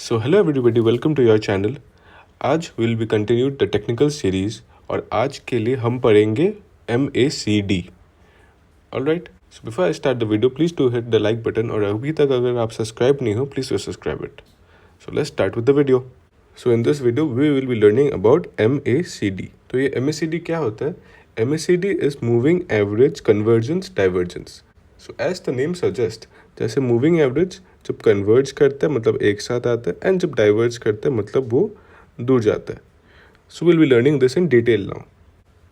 So hello everybody, welcome to your channel. आज will be continued the technical series और आज के लिए हम पढ़ेंगे MACD। Alright, so before I start the video please to hit the like button और अभी तक अगर आप सब्सक्राइब नहीं हो please to subscribe it. So let's start with the video. So in this video we will be learning about MACD। तो ये MACD क्या होता है? MACD is moving average convergence divergence. So as the name suggest, जैसे moving average जब converge करता है मतलब एक साथ आता है, एंड जब डाइवर्ज करता है मतलब वो दूर जाता है। So will be learning this in detail now.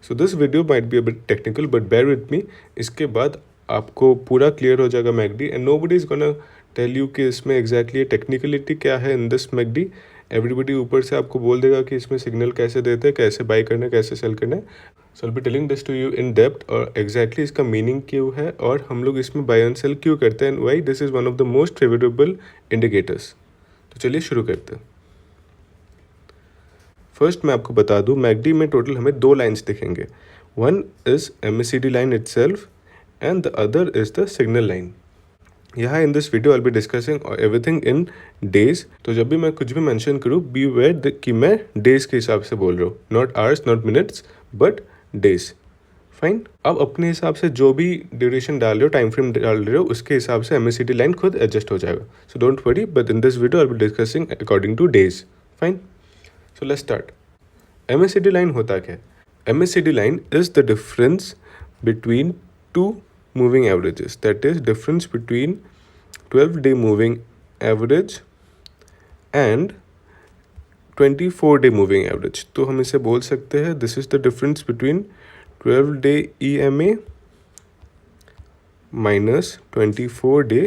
So this video might be a bit technical but bear with me. इसके बाद आपको पूरा क्लियर हो जाएगा MACD, and nobody is gonna tell you कि इसमें एग्जैक्टली टेक्निकलिटी क्या है इन दिस मैकडी। एवरीबडी ऊपर से आपको बोल देगा कि इसमें सिग्नल कैसे देते हैं, कैसे बाई करना है, कैसे सेल करना है। So I be telling this to you in depth और एग्जैक्टली इसका मीनिंग क्यों है और हम लोग इसमें बाय एंड सेल क्यों करते हैं, and why this is one of the most favourable indicators. तो चलिए शुरू करते हैं। फर्स्ट मैं आपको बता दूं, मैकडी में टोटल हमें दो लाइन्स दिखेंगे। One is MACD line itself and the other is the signal line. यहाँ in this video I be discussing everything in days. तो जब भी मैं कुछ भी मेंशन करूँ बी अवेयर कि मैं डेज के हिसाब से बोल रहा हूँ, not hours not minutes but days. Fine. अब अपने हिसाब से जो भी ड्यूरेशन डाल रहे हो, टाइम फ्रेम डाल रहे हो, उसके हिसाब से MACD लाइन खुद एडजस्ट हो जाएगा। So don't worry, but in this video I be discussing according two days. Fine. So let's start. MACD line होता क्या है? MACD line is the difference between two moving averages, that is difference between 12-day moving average and 24-day moving average। तो हम इसे बोल सकते हैं this is the difference between 12-day EMA minus 24-day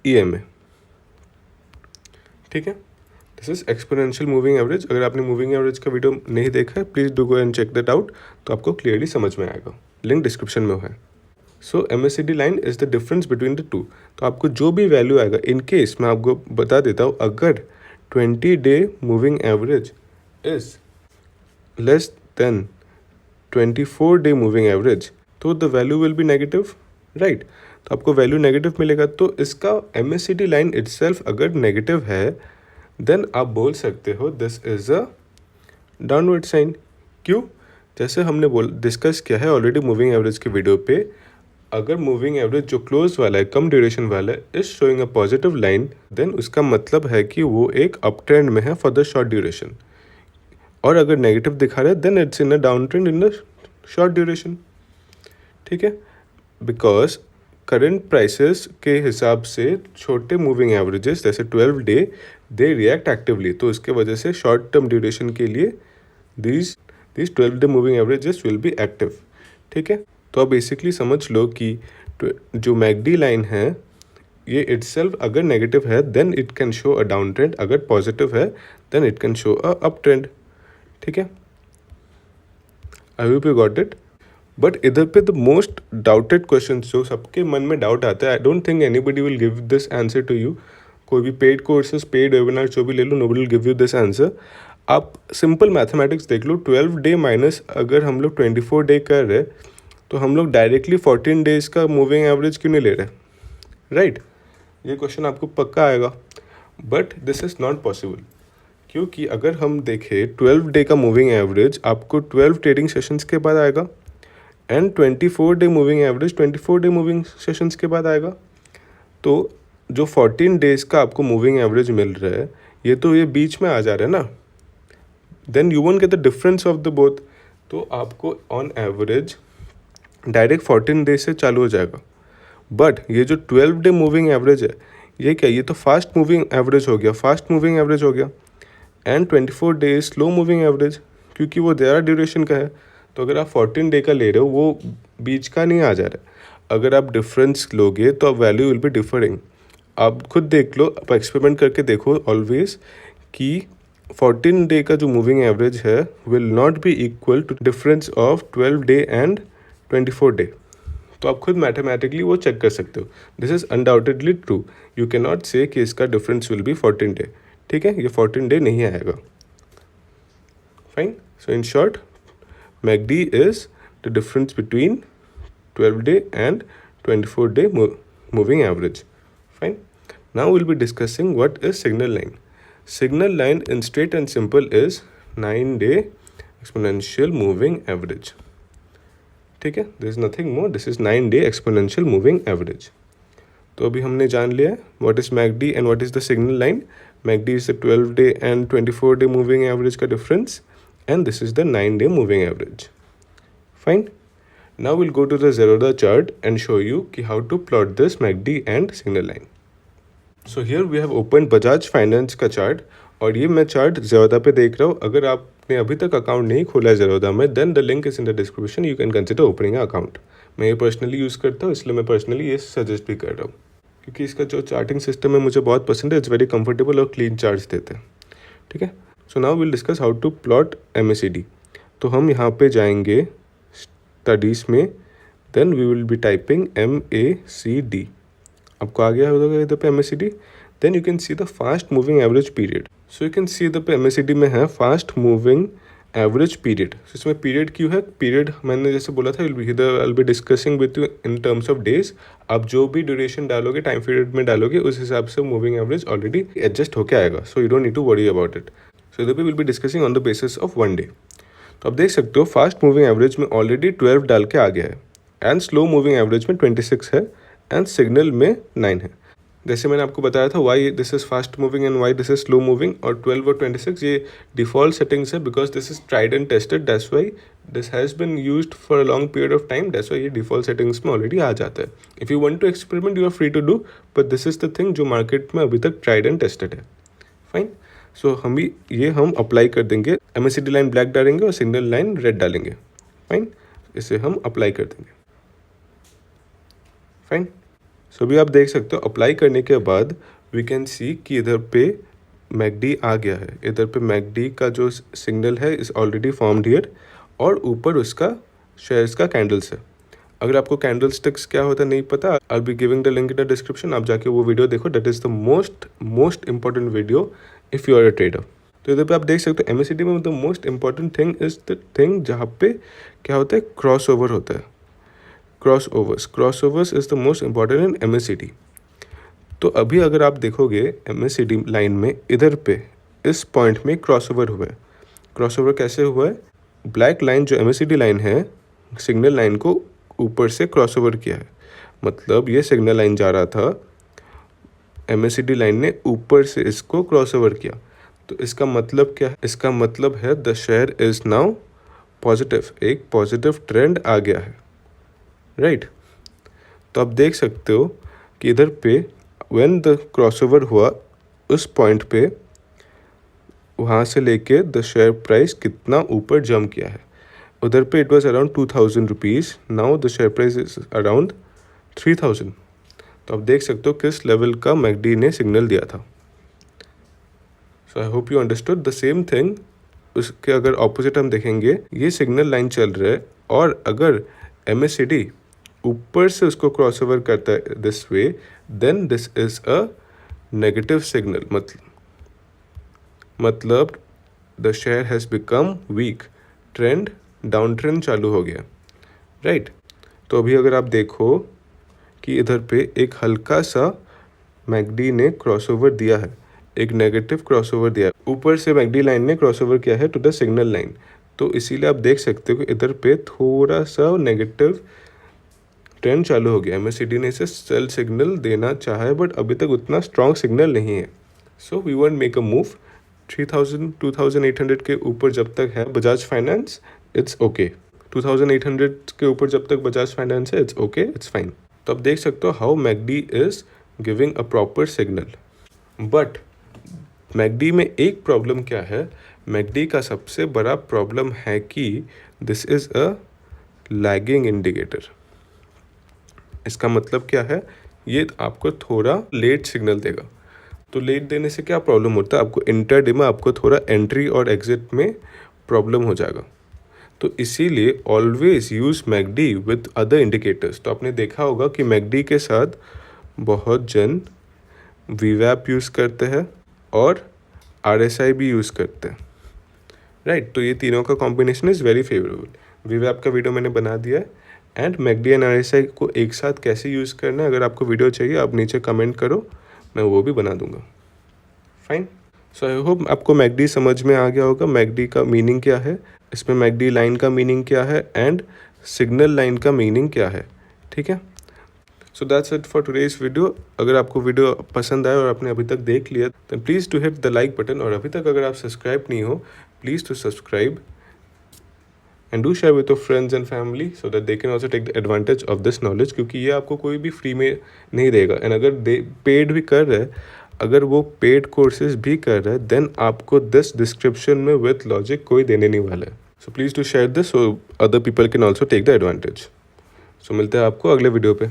EMA। ठीक है, this is exponential moving average. अगर आपने मूविंग एवरेज का वीडियो नहीं देखा है please do go and check that out, तो आपको क्लियरली समझ में आएगा। लिंक डिस्क्रिप्शन में है। सो MACD line is the difference between the two. तो आपको जो भी वैल्यू आएगा, इन केस मैं आपको बता देता हूँ, अगर 20-day moving average is less than 24-day moving average तो the value will be negative, right. तो आपको वैल्यू नेगेटिव मिलेगा। तो इसका MACD लाइन इटसेल्फ अगर नेगेटिव है देन आप बोल सकते हो this is a downward sign. क्यों? जैसे हमने डिस्कस किया है ऑलरेडी मूविंग एवरेज के वीडियो पे, अगर मूविंग एवरेज जो क्लोज वाला है, कम ड्यूरेशन वाला है, is showing a positive line, then उसका मतलब है कि वो एक अप ट्रेंड में है फॉर द शॉर्ट ड्यूरेशन। और अगर नेगेटिव दिखा रहा है then it's in a down trend in the short duration. ठीक है, बिकॉज करंट प्राइसेस के हिसाब से छोटे मूविंग एवरेजेस जैसे 12 डे दे रिएक्ट एक्टिवली, तो इसके वजह से शॉर्ट टर्म ड्यूरेशन के लिए these 12 day moving averages will be active. ठीक है, तो आप बेसिकली समझ लो कि जो मैकडी लाइन है ये इटसेल्फ अगर नेगेटिव है then it can show a down trend, अगर पॉजिटिव है then it can show a up trend. ठीक है, I hope you got it. But इधर पे द मोस्ट डाउटेड क्वेश्चन जो सबके मन में डाउट आता है, I don't think anybody will give this answer to you. कोई भी पेड कोर्सेज, पेड वेबिनार जो भी ले लो, nobody will give you this answer. आप सिंपल मैथमेटिक्स देख लो, 12 डे माइनस अगर हम लोग 24 डे कर रहे तो हम लोग डायरेक्टली 14 डेज का मूविंग एवरेज क्यों नहीं ले रहे, राइट। ये क्वेश्चन आपको पक्का आएगा, but this is not possible. क्योंकि अगर हम देखें 12 डे का मूविंग एवरेज आपको 12 ट्रेडिंग सेशंस के बाद आएगा, and 24 day moving average 24 day moving sessions के बाद आएगा। तो जो 14 डेज का आपको मूविंग एवरेज मिल रहा है ये तो ये बीच में आ जा रहा है ना, then you won't get the difference of the both. तो आपको ऑन एवरेज डायरेक्ट 14 डेज से चालू हो जाएगा। बट ये जो 12 डे मूविंग एवरेज है ये क्या, ये तो फास्ट मूविंग एवरेज हो गया, फास्ट मूविंग एवरेज हो गया, and 24 days slow moving average, क्योंकि वो ज़्यादा ड्यूरेशन का है। तो अगर आप 14 डे का ले रहे हो वो बीच का नहीं आ जा रहा है। अगर आप डिफरेंस लोगे तो आप वैल्यू विल बी डिफरिंग। आप खुद देख लो, आप एक्सपेरिमेंट करके देखो ऑलवेज कि 14 डे का जो मूविंग एवरेज है will not be equal to difference of 12 day and 24 day. तो आप खुद मैथमेटिकली वो चेक कर सकते हो। This is undoubtedly true. You can not say कि इसका डिफरेंस विल बी 14 डे। ठीक है, ये 14 डे नहीं आएगा। Fine. So in short MACD is the difference between 12 day and 24 day moving average. Fine. Now we'll be discussing what is signal line. Signal line in straight and simple is 9-day exponential moving average. ठीक है, there is nothing more. This is 9-day exponential moving average. तो अभी हमने जान लिया है what is MACD and what is the signal line. MACD is the 12-day and 24-day moving average का difference, and this is the 9-day moving average. Fine. Now we'll go to the Zerodha chart and show you how to plot this MACD and signal line. So here we have opened Bajaj Finance का chart, और ये मैं chart Zerodha पे देख रहा हूँ. अगर आपने अभी तक अकाउंट नहीं खोला है Zerodha में, then the link is in the description. You can consider opening an account. मैं ये पर्सनली यूज़ करता हूँ, इसलिए मैं पर्सनली ये सजेस्ट भी कर रहा हूँ, क्योंकि इसका जो चार्टिंग सिस्टम है मुझे बहुत पसंद है. इट्स वेरी कंफर्टेबल और क्लीन चार्ट्स देते हैं. ठीक है. So now will discuss how to plot MACD. तो हम यहाँ पे जाएंगे स्टडीज़ में, then we will be typing MACD. आपको आ गया होगा इधर पे MACD. Then you can see the fast moving average period. So you can see इधर पे MACD में है फास्ट मूविंग एवरेज पीरियड. इसमें पीरियड क्यों है? पीरियड मैंने जैसे बोला था, I be discussing with you in terms of days. आप जो भी ड्यूरेशन डालोगे, टाइम पीरियड में डालोगे, उस हिसाब से मूविंग एवरेज ऑलरेडी एडजस्ट होके आएगा. So you don't need to worry about it. So इधर पे will be discussing on the basis of 1 day. तो आप देख सकते हो फास्ट मूविंग एवरेज में ऑलरेडी 12 डाल के आ गया है, एंड स्लो मूविंग एवरेज में 26 है, एंड सिग्नल में 9 है. जैसे मैंने आपको बताया था why this is fast moving and why this is slow moving, और 12 और 26 ये डिफ़ॉल्ट सेटिंग्स है, because this is tried and tested. That's why this has been used for a long period of time. That's why ये default settings में already आ जाता है. If you want to experiment, you are free to do, but this is the thing जो market में अभी तक tried and tested है. फाइन. सो हम अप्लाई कर देंगे. MACD लाइन ब्लैक डालेंगे और सिग्नल लाइन रेड डालेंगे. फाइन. इसे हम अप्लाई कर देंगे. फाइन. सो अभी आप देख सकते हो अप्लाई करने के बाद वी कैन सी कि इधर पे MACD आ गया है. इधर पे MACD का जो सिग्नल है इज़ ऑलरेडी फॉर्म्ड हियर, और ऊपर उसका शेयर्स का कैंडल्स है. अगर आपको कैंडल स्टिक्स क्या होता है नहीं पता, I be giving the link in the description. आप जाके वो वीडियो देखो. That is the most important video if you are a trader. तो इधर पे आप देख सकते हो MACD में the most important thing is the thing जहाँ पे क्या होता है, क्रॉस ओवर होता है. Crossovers is the most important in MACD. तो अभी अगर आप देखोगे MACD लाइन में इधर पे इस पॉइंट में क्रॉसओवर हुआ है. क्रॉसओवर कैसे हुआ है? ब्लैक लाइन जो MACD लाइन है, सिग्नल लाइन को ऊपर से क्रॉसओवर किया है. मतलब ये सिग्नल लाइन जा रहा था, MACD लाइन ने ऊपर से इसको क्रॉसओवर किया. तो इसका मतलब क्या है? इसका मतलब है the share is now positive. एक पॉजिटिव ट्रेंड आ गया है. राइट. तो आप देख सकते हो कि इधर पे व्हेन द क्रॉसओवर हुआ उस पॉइंट पे, वहाँ से लेके द शेयर प्राइस कितना ऊपर जंप किया है. उधर पे it was around 2000 rupees. Now the share price is around 3000. तो आप देख सकते हो किस लेवल का MACD ने सिग्नल दिया था. So I hope you understood the same thing. उसके अगर ऑपोजिट हम देखेंगे, ये सिग्नल लाइन चल रहा है, और अगर MACD ऊपर से उसको क्रॉसओवर करता है this way, then this is a negative signal. मतलब the share has become weak. Trend down trend चालू हो गया. राइट. तो अभी अगर आप देखो कि इधर पे एक हल्का सा MACD ने क्रॉसओवर दिया है, एक नेगेटिव क्रॉसओवर दिया है. ऊपर से MACD लाइन ने क्रॉसओवर किया है टू द सिग्नल लाइन. तो इसीलिए आप देख सकते हो कि इधर पे थोड़ा सा नेगेटिव ट्रेंड चालू हो गया. MACD ने इसे सेल सिग्नल देना चाहा है, बट अभी तक उतना स्ट्रॉन्ग सिग्नल नहीं है. So we want make a move. 3000 2800 के ऊपर जब तक है बजाज फाइनेंस, इट्स ओके. 2800 के ऊपर जब तक बजाज फाइनेंस है, इट्स ओके, इट्स फाइन. तो आप देख सकते हो how MACD is giving a proper signal. But MACD में एक प्रॉब्लम क्या है? MACD का सबसे बड़ा प्रॉब्लम है कि this is a lagging indicator. इसका मतलब क्या है? ये आपको थोड़ा लेट सिग्नल देगा. तो लेट देने से क्या प्रॉब्लम होता है? आपको इंटरडे में आपको थोड़ा एंट्री और एग्जिट में प्रॉब्लम हो जाएगा. तो इसीलिए always use MACD with other indicators. तो आपने देखा होगा कि MACD के साथ बहुत जन VWAP यूज़ करते हैं और RSI भी यूज़ करते हैं. राइट. तो ये तीनों का combination is very favourable. VWAP का वीडियो मैंने बना दिया है, एंड MACD एंड RSI को एक साथ कैसे यूज़ करना है, अगर आपको वीडियो चाहिए आप नीचे कमेंट करो, मैं वो भी बना दूंगा। फाइन। सो आई होप आपको मैकडी समझ में आ गया होगा, मैकडी का मीनिंग क्या है, इसमें मैकडी लाइन का मीनिंग क्या है एंड सिग्नल लाइन का मीनिंग क्या है। ठीक है, so that's it for today's video. अगर आपको वीडियो पसंद आए और आपने अभी तक देख लिया then please to hit the like button, और अभी तक अगर आप सब्सक्राइब नहीं हो please to subscribe and do share with your friends and family so that they can also take the advantage of this knowledge, क्योंकि ये आपको कोई भी फ्री में नहीं देगा। एंड अगर पेड भी कर रहे हैं, अगर वो पेड कोर्सेज भी कर रहे हैं देन आपको दिस डिस्क्रिप्शन में विथ लॉजिक कोई देने नहीं वाला है। So please to share this so other people can also take the advantage. सो मिलते हैं आपको अगले वीडियो पे।